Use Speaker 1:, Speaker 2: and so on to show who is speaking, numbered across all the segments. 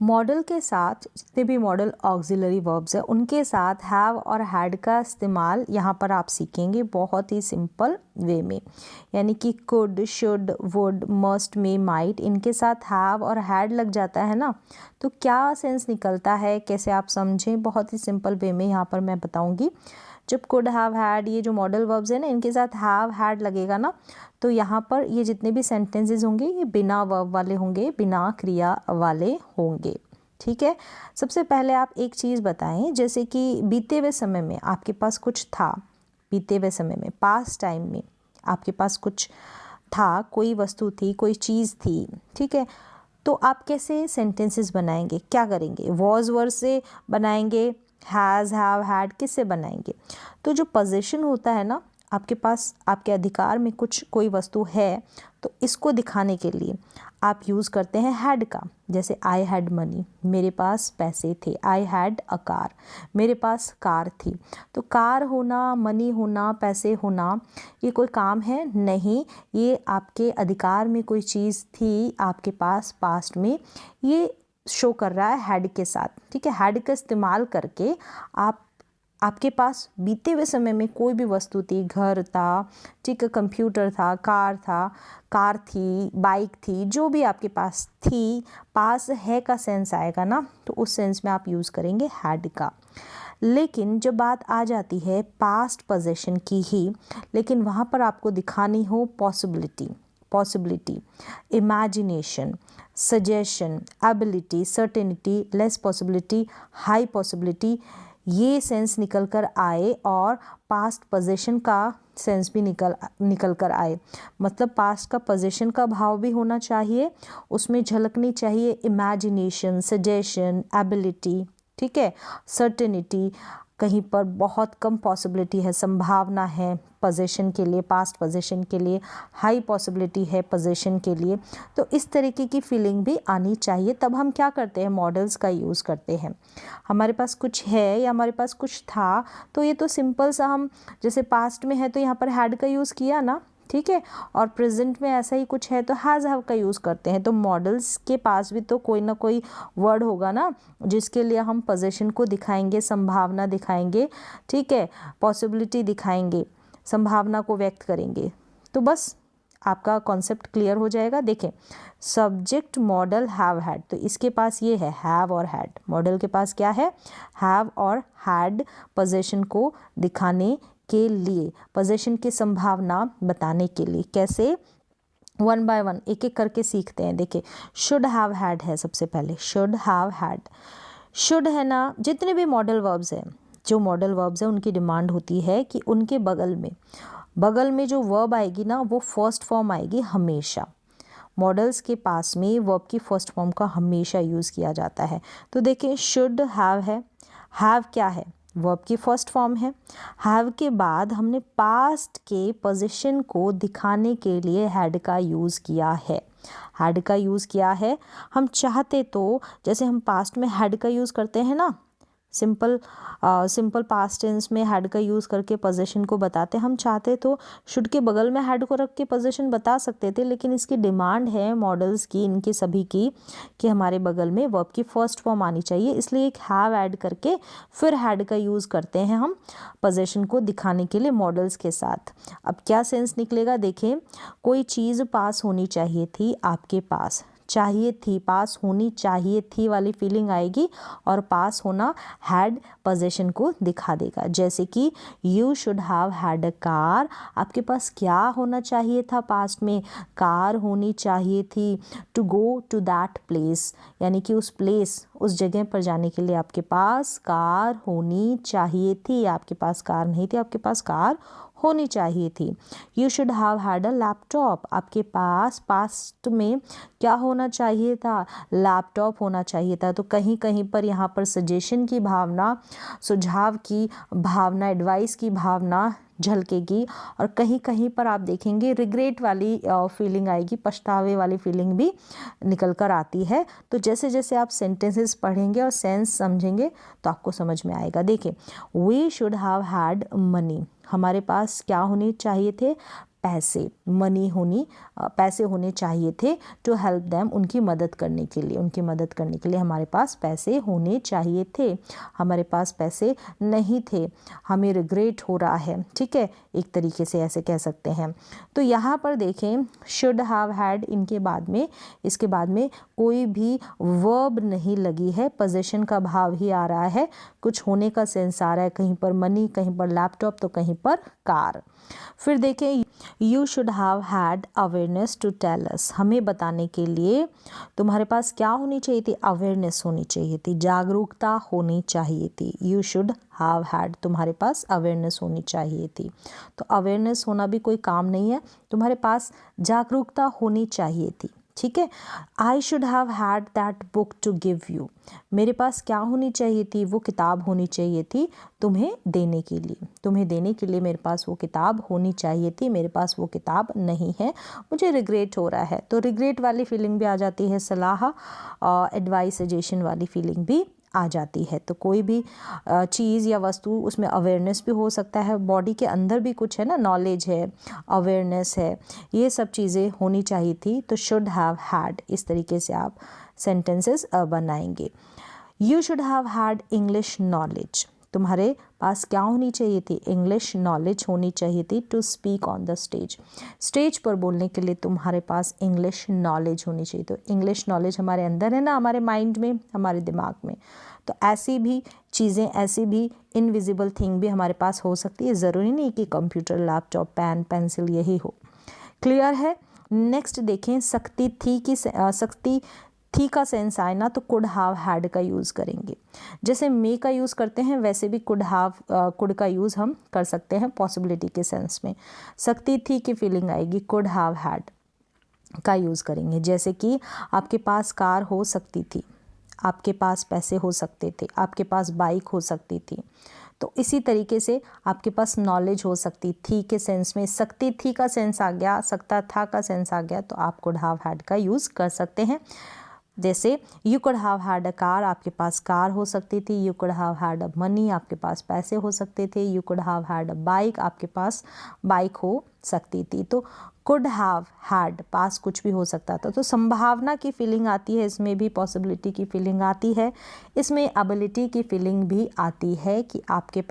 Speaker 1: Model के साथ जितने भी मॉडल ऑक्सिलरी वर्ब्स है उनके साथ हैव और हैड का इस्तेमाल यहाँ पर आप सीखेंगे बहुत ही सिंपल वे में। यानी कि could, should, would, must, may, might, इनके साथ हैव और हैड लग जाता है ना, तो क्या सेंस निकलता है, कैसे आप समझें, बहुत ही सिंपल वे में यहाँ पर मैं बताऊँगी। जब कुड, हैव, हैड, ये जो मॉडल वर्ब्स है ना, इनके साथ हैव हैड लगेगा ना, तो यहाँ पर ये जितने भी सेंटेंसेस होंगे ये बिना वर्ब वाले होंगे, बिना क्रिया वाले होंगे। ठीक है। सबसे पहले आप एक चीज़ बताएं, जैसे कि बीते हुए समय में आपके पास कुछ था, बीते हुए समय में, पास्ट टाइम में आपके पास कुछ था, कोई वस्तु थी, कोई चीज़ थी। ठीक है। तो आप कैसे सेंटेंसेस बनाएंगे, क्या करेंगे? वॉज वर से बनाएंगे, हैज़, हैव, हैड किससे बनाएंगे? तो जो पोजीशन होता है ना, आपके पास, आपके अधिकार में कुछ कोई वस्तु है, तो इसको दिखाने के लिए आप यूज़ करते हैं हैड का। जैसे आई हैड मनी, मेरे पास पैसे थे। आई हैड अ कार, मेरे पास कार थी। तो कार होना, मनी होना, पैसे होना, ये कोई काम है? नहीं, ये आपके अधिकार में कोई चीज़ थी आपके पास पास्ट में, ये शो कर रहा है हैड के साथ। ठीक है। हैड का इस्तेमाल करके आपके पास बीते हुए समय में कोई भी वस्तु थी, घर था, ठीक है, कंप्यूटर था, कार थी, बाइक थी, जो भी आपके पास थी, पास है का सेंस आएगा ना, तो उस सेंस में आप यूज़ करेंगे हैड का। लेकिन जब बात आ जाती है पास्ट पोजीशन की ही, लेकिन वहाँ पर आपको दिखानी हो possibility, imagination, suggestion, ability, certainty, less possibility, high possibility, ये सेंस निकल कर आए और पास्ट पोजीशन का सेंस भी निकल कर आए। मतलब पास्ट का पोजीशन का भाव भी होना चाहिए, उसमें झलकनी चाहिए इमेजिनेशन, सजेशन, एबिलिटी। ठीक है। सर्टेनिटी, कहीं पर बहुत कम पॉसिबिलिटी है, संभावना है पोजीशन के लिए, पास्ट पोजीशन के लिए, हाई पॉसिबिलिटी है पोजीशन के लिए। तो इस तरीके की फीलिंग भी आनी चाहिए। तब हम क्या करते हैं, मॉडल्स का यूज़ करते हैं। हमारे पास कुछ है या हमारे पास कुछ था, तो ये तो सिंपल सा, हम जैसे पास्ट में है तो यहाँ पर हैड का यूज़ किया ना, ठीक है, और प्रेजेंट में ऐसा ही कुछ है तो हैज़ हैव का यूज़ करते हैं। तो मॉडल्स के पास भी तो कोई ना कोई वर्ड होगा ना, जिसके लिए हम पोजीशन को दिखाएंगे, संभावना दिखाएंगे, ठीक है, पॉसिबिलिटी दिखाएंगे, संभावना को व्यक्त करेंगे। तो बस आपका कॉन्सेप्ट क्लियर हो जाएगा। देखें, सब्जेक्ट मॉडल हैव हैड, तो इसके पास ये है हैव और हैड। मॉडल के पास क्या है, हैव और हैड, पोजीशन को दिखाने के लिए, पोजीशन की संभावना बताने के लिए। कैसे? वन बाय वन, एक एक करके सीखते हैं। देखिए, शुड हैव हैड है सबसे पहले, शुड हैव हैड। शुड है ना, जितने भी मॉडल वर्ब्स हैं, जो मॉडल वर्ब्स हैं उनकी डिमांड होती है कि उनके बगल में जो वर्ब आएगी ना, वो फर्स्ट फॉर्म आएगी हमेशा। मॉडल्स के पास में वर्ब की फर्स्ट फॉर्म का हमेशा यूज़ किया जाता है। तो देखिए, शुड हैव है, हैव क्या है, वर्ब की फर्स्ट फॉर्म है। हैव के बाद हमने पास्ट के पोजीशन को दिखाने के लिए हैड का यूज़ किया है। हैड का यूज़ किया है। हम चाहते तो, जैसे हम पास्ट में हैड का यूज़ करते हैं ना, सिंपल पास्ट टेंस में हैड का यूज़ करके पोजीशन को बताते, हम चाहते तो शुड के बगल में हैड को रख के पोजीशन बता सकते थे, लेकिन इसकी डिमांड है मॉडल्स की, इनके सभी की, कि हमारे बगल में वर्ब की फर्स्ट फॉर्म आनी चाहिए। इसलिए एक हैव ऐड करके फिर हैड का यूज़ करते हैं हम पोजीशन को दिखाने के लिए मॉडल्स के साथ। अब क्या सेंस निकलेगा, देखें, कोई चीज़ पास होनी चाहिए थी आपके पास, चाहिए थी, पास होनी चाहिए थी वाली फीलिंग आएगी, और पास होना हैड पोजीशन को दिखा देगा। जैसे कि you should have had a car, आपके पास क्या होना चाहिए था पास्ट में, कार होनी चाहिए थी। To go to that place, यानी कि उस प्लेस, उस जगह पर जाने के लिए आपके पास कार होनी चाहिए थी। आपके पास कार नहीं थी, आपके पास कार होनी चाहिए थी। You should have had a laptop, आपके पास पास्ट में क्या होना चाहिए था, लैपटॉप होना चाहिए था। तो कहीं कहीं पर यहाँ पर सजेशन की भावना, सुझाव की भावना, एडवाइस की भावना झलकेगी, और कहीं कहीं पर आप देखेंगे रिग्रेट वाली फीलिंग आएगी, पछतावे वाली फीलिंग भी निकल कर आती है। तो जैसे जैसे आप सेंटेंसेस पढ़ेंगे और सेंस समझेंगे तो आपको समझ में आएगा। देखिए, we should have had money, हमारे पास क्या होने चाहिए थे, पैसे, मनी पैसे होने चाहिए थे टू हेल्प देम, उनकी मदद करने के लिए हमारे पास पैसे होने चाहिए थे। हमारे पास पैसे नहीं थे, हमें रिग्रेट हो रहा है, ठीक है, एक तरीके से ऐसे कह सकते हैं। तो यहाँ पर देखें शुड हैव हैड, इसके बाद में कोई भी वर्ब नहीं लगी है, पोजीशन का भाव ही आ रहा है, कुछ होने का सेंस आ रहा है, कहीं पर मनी, कहीं पर लैपटॉप, तो कहीं पर कार। फिर देखें you should have had awareness to tell us, हमें बताने के लिए तुम्हारे पास क्या होनी चाहिए थी, अवेयरनेस होनी चाहिए थी, जागरूकता होनी चाहिए थी। यू शुड हैव हैड, तुम्हारे पास अवेयरनेस होनी चाहिए थी। तो अवेयरनेस होना भी कोई काम नहीं है, तुम्हारे पास जागरूकता होनी चाहिए थी, ठीक है। I should have had that book to give you, मेरे पास क्या होनी चाहिए थी, वो किताब होनी चाहिए थी तुम्हें देने के लिए मेरे पास वो किताब होनी चाहिए थी, मेरे पास वो किताब नहीं है, मुझे रिग्रेट हो रहा है। तो रिग्रेट वाली फीलिंग भी आ जाती है, सलाह एडवाइस सजेशन वाली फीलिंग भी आ जाती है। तो कोई भी चीज़ या वस्तु, उसमें अवेयरनेस भी हो सकता है, बॉडी के अंदर भी कुछ है ना, नॉलेज है, अवेयरनेस है, ये सब चीज़ें होनी चाहिए थी। तो शुड हैव हैड, इस तरीके से आप सेंटेंसेस बनाएंगे। You should have had English knowledge, तुम्हारे पास क्या होनी चाहिए थी, इंग्लिश नॉलेज होनी चाहिए थी to speak on the stage, stage पर बोलने के लिए तुम्हारे पास इंग्लिश नॉलेज होनी चाहिए। तो इंग्लिश नॉलेज हमारे अंदर है ना, हमारे माइंड में, हमारे दिमाग में। तो ऐसी भी चीज़ें, ऐसी भी इनविजिबल थिंग भी हमारे पास हो सकती है, ज़रूरी नहीं कि कंप्यूटर, लैपटॉप, पेन, पेंसिल यही हो। क्लियर है। नेक्स्ट देखें, सकती थी का सेंस आए ना तो कुड हैव हैड का यूज़ करेंगे। जैसे मे का यूज़ करते हैं वैसे भी कुड का यूज़ हम कर सकते हैं पॉसिबिलिटी के सेंस में। सकती थी की फीलिंग आएगी, कुड हैव हैड का यूज़ करेंगे। जैसे कि आपके पास कार हो सकती थी, आपके पास पैसे हो सकते थे, आपके पास बाइक हो सकती थी। तो इसी तरीके से आपके पास नॉलेज हो सकती थी के सेंस में सकती थी का सेंस आ गया, सकता था का सेंस आ गया, तो आप कुड हैव हैड का यूज़ कर सकते हैं। जैसे you could have had a car, आपके पास कार हो सकती थी। You could have had a money, आपके पास पैसे हो सकते थे। You could have had a bike, आपके पास बाइक हो सकती थी। तो कुड हैव हैड पास कुछ भी हो सकता था। तो संभावना की फीलिंग आती है, इसमें भी पॉसिबिलिटी की फीलिंग आती है, इसमें एबिलिटी की फीलिंग भी आती है कि आपके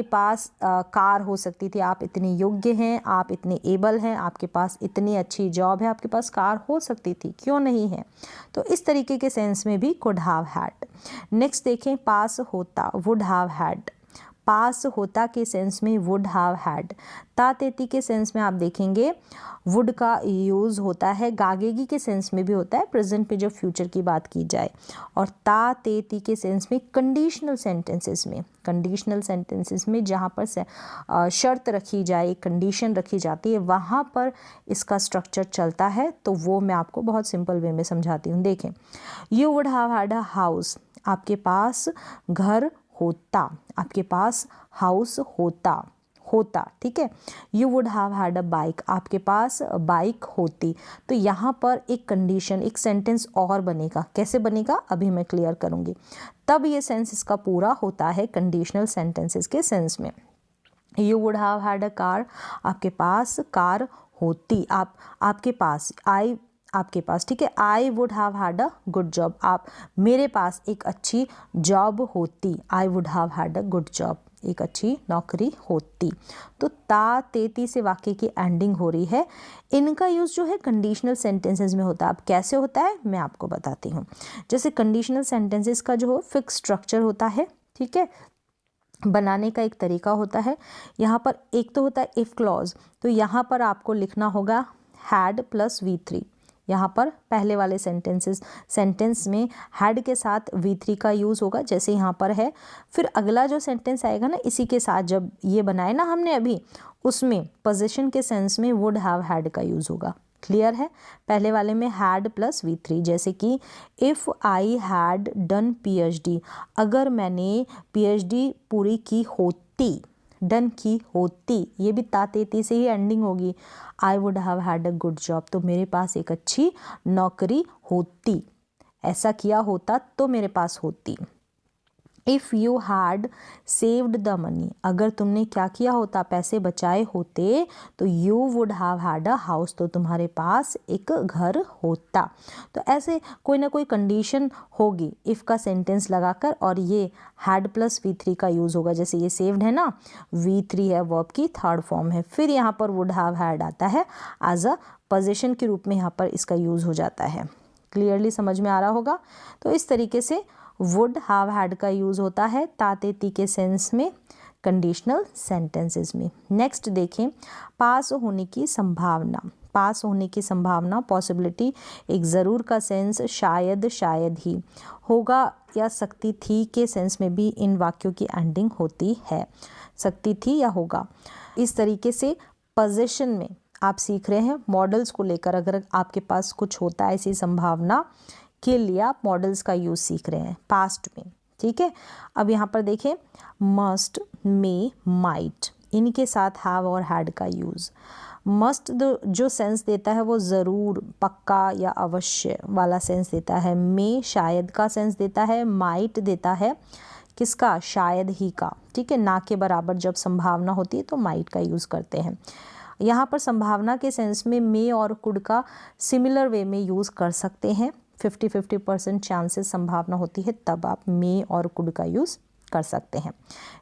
Speaker 1: पास कार हो सकती थी, आप इतने योग्य हैं, आप इतने एबल हैं, आपके पास इतनी अच्छी जॉब है, आपके पास कार हो सकती थी, क्यों नहीं है। तो इस तरीके के सेंस में भी कुड हैव हैड। नेक्स्ट देखें, पास होता, वुड हैव हैड, पास होता के सेंस में वुड हैव हैड। ता तेती के सेंस में आप देखेंगे वुड का यूज़ होता है, गागेगी के सेंस में भी होता है प्रेजेंट में जब फ्यूचर की बात की जाए। और ता तेती के सेंस में कंडीशनल सेंटेंसेस में जहाँ पर शर्त रखी जाए, कंडीशन रखी जाती है, वहाँ पर इसका स्ट्रक्चर चलता है। तो वो मैं आपको बहुत सिंपल वे में समझाती हूँ। देखें, you would have had a house, आपके पास घर होता, आपके पास हाउस होता, ठीक है। You would have had a bike, आपके पास बाइक होती। तो यहाँ पर एक कंडीशन, एक सेंटेंस और बनेगा। कैसे बनेगा अभी मैं क्लियर करूँगी। तब ये सेंस इसका पूरा होता है कंडीशनल सेंटेंसेस के सेंस में। You would have had a car, आपके पास कार होती, आपके पास ठीक है। I would have had a good job, मेरे पास एक अच्छी जॉब होती। I would have had a good job, एक अच्छी नौकरी होती। तो ता तेती से वाक्य की एंडिंग हो रही है। इनका यूज़ जो है कंडीशनल सेंटेंसेस में होता है। अब कैसे होता है मैं आपको बताती हूँ। जैसे कंडीशनल सेंटेंसेस का जो फिक्स स्ट्रक्चर होता है, ठीक है, बनाने का एक तरीका होता है। यहाँ पर एक तो होता है इफ़ क्लॉज, तो यहाँ पर आपको लिखना होगा हैड प्लस V3। यहाँ पर पहले वाले सेंटेंस में हैड के साथ V3 का यूज़ होगा, जैसे यहाँ पर है। फिर अगला जो सेंटेंस आएगा ना, इसी के साथ जब ये बनाए ना हमने अभी, उसमें पोजीशन के सेंस में वुड हैव हैड का यूज़ होगा। क्लियर है। पहले वाले में हैड प्लस V3, जैसे कि if I had done PhD, अगर मैंने PhD पूरी की होती, डन की होती, ये भी तातेती से ही एंडिंग होगी। I would have had a good job, तो मेरे पास एक अच्छी नौकरी होती, ऐसा किया होता तो मेरे पास होती। If you had saved the money, अगर तुमने क्या किया होता, पैसे बचाए होते, तो you would have had a house, तो तुम्हारे पास एक घर होता। तो ऐसे कोई ना कोई कंडीशन होगी इफ़ का सेंटेंस लगाकर, और ये हैड प्लस V3 का यूज़ होगा। जैसे ये सेव्ड है ना, V3 है, वर्ब की थर्ड फॉर्म है। फिर यहाँ पर वुड हैव हैड आता है एज अ पोजीशन के रूप में, यहाँ पर इसका यूज़ हो जाता है। क्लियरली समझ में आ रहा होगा। तो इस तरीके से वुड हैव हैड का यूज़ होता है तातेती के सेंस में, कंडीशनल सेंटेंसेस में। नेक्स्ट देखें, पास होने की संभावना। पास होने की संभावना, पॉसिबिलिटी, एक ज़रूर का सेंस, शायद, शायद ही, होगा या सकती थी के सेंस में भी इन वाक्यों की एंडिंग होती है, सकती थी या होगा। इस तरीके से पोजीशन में आप सीख रहे हैं मॉडल्स को लेकर। अगर आपके पास कुछ होता है ऐसी संभावना के लिए, आप मॉडल्स का यूज़ सीख रहे हैं पास्ट में। ठीक है, अब यहाँ पर देखें, मस्ट, मे, माइट, इनके साथ हैव और हैड का यूज़। मस्ट जो सेंस देता है वो ज़रूर, पक्का या अवश्य वाला सेंस देता है। मे शायद का सेंस देता है। माइट देता है किसका, शायद ही का। ठीक है, ना के बराबर जब संभावना होती है तो माइट का यूज़ करते हैं। यहाँ पर संभावना के सेंस में मे और कुड का सिमिलर वे में यूज़ कर सकते हैं। 50-50% चांसेस संभावना होती है, तब आप मे और कुड का यूज़ कर सकते हैं।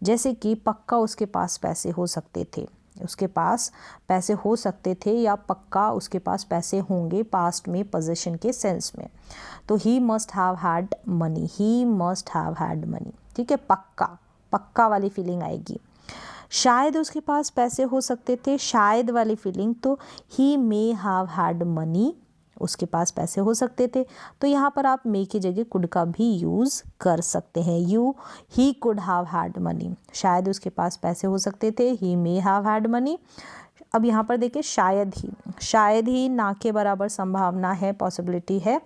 Speaker 1: जैसे कि पक्का उसके पास पैसे हो सकते थे, उसके पास पैसे हो सकते थे, या पक्का उसके पास पैसे होंगे, पास्ट में पोजीशन के सेंस में। तो he must have had money, he must have had money. ठीक है, पक्का, पक्का वाली फीलिंग आएगी। शायद उसके पास पैसे हो सकते थे, शायद वाली फीलिंग, तो ही मे हैव हैड मनी, उसके पास पैसे हो सकते थे। तो यहाँ पर आप मे की जगह कुड का भी यूज़ कर सकते हैं। He could have had money, शायद उसके पास पैसे हो सकते थे, ही मे हैव हैड मनी। अब यहाँ पर देखिए, शायद ही, शायद ही ना के बराबर संभावना है, पॉसिबिलिटी है,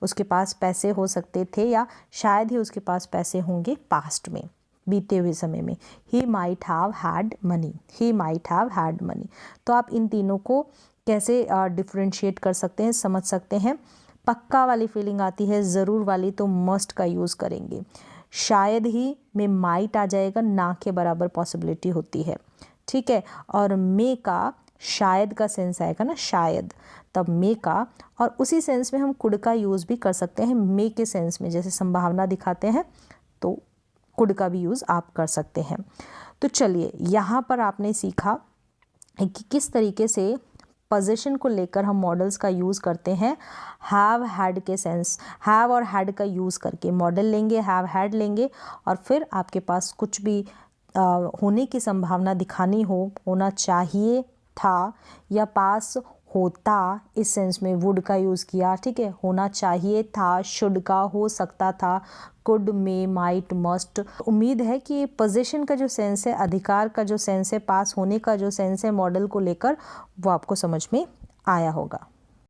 Speaker 1: उसके पास पैसे हो सकते थे, या शायद ही उसके पास पैसे होंगे पास्ट में, बीते हुए समय में। He might have had money, he might have had money. तो आप इन तीनों को कैसे डिफ्रेंशिएट कर सकते हैं, समझ सकते हैं। पक्का वाली फीलिंग आती है, ज़रूर वाली, तो मस्ट का यूज़ करेंगे। शायद ही में माइट आ जाएगा, ना के बराबर पॉसिबिलिटी होती है। ठीक है, और मे का शायद का सेंस आएगा ना, शायद, तब मे का, और उसी सेंस में हम कुड का यूज़ भी कर सकते हैं। मे के सेंस में जैसे संभावना दिखाते हैं, तो कुड का भी यूज़ आप कर सकते हैं। तो चलिए, यहाँ पर आपने सीखा कि किस तरीके से पोजीशन को लेकर हम मॉडल्स का यूज़ करते हैं। हैव हैड के सेंस, हैव और हैड का यूज़ करके मॉडल लेंगे, हैव हैड लेंगे, और फिर आपके पास कुछ भी होने की संभावना दिखानी हो, होना चाहिए था या पास होता, इस सेंस में वुड का यूज़ किया। ठीक है, होना चाहिए था, शुड का, हो सकता था, कुड, मे, माइट, मस्ट। उम्मीद है कि पोजीशन का जो सेंस है, अधिकार का जो सेंस है, पास होने का जो सेंस है मॉडल को लेकर, वो आपको समझ में आया होगा।